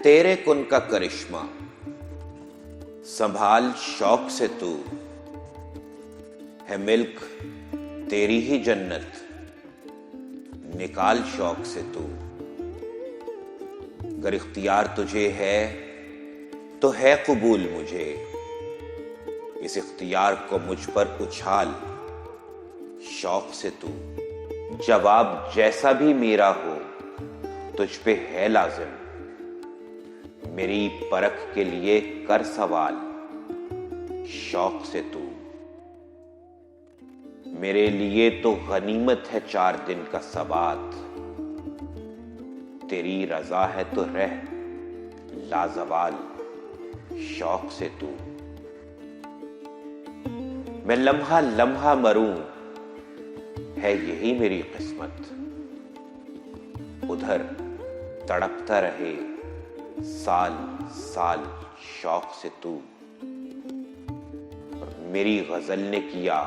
تیرے کن کا کرشمہ، سنبھال شوق سے تو ہے ملک تیری ہی جنت، نکال شوق سے تو۔ گر اختیار تجھے ہے تو ہے قبول مجھے، اس اختیار کو مجھ پر اچھال شوق سے تو۔ جواب جیسا بھی میرا ہو تجھ پہ ہے لازم، میری پرکھ کے لیے کر سوال شوق سے تو۔ میرے لیے تو غنیمت ہے 4 دن کا ثبات، تیری رضا ہے تو رہ لازوال شوق سے تو۔ میں لمحہ لمحہ مروں ہے یہی میری قسمت، ادھر تڑپتا رہے سال سال شوق سے تو۔ اور میری غزل نے کیا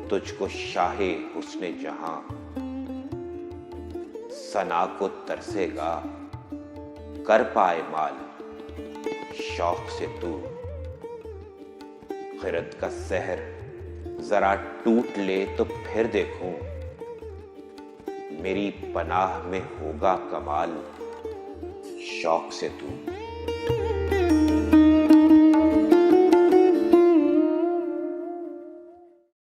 تجھ کو شاہ حسن جہاں، ثنا کو ترسے گا کر پائے مال شوق سے تو۔ خرد کا سحر ذرا ٹوٹ لے تو پھر دیکھوں، میری پناہ میں ہوگا کمال شوق سے تو۔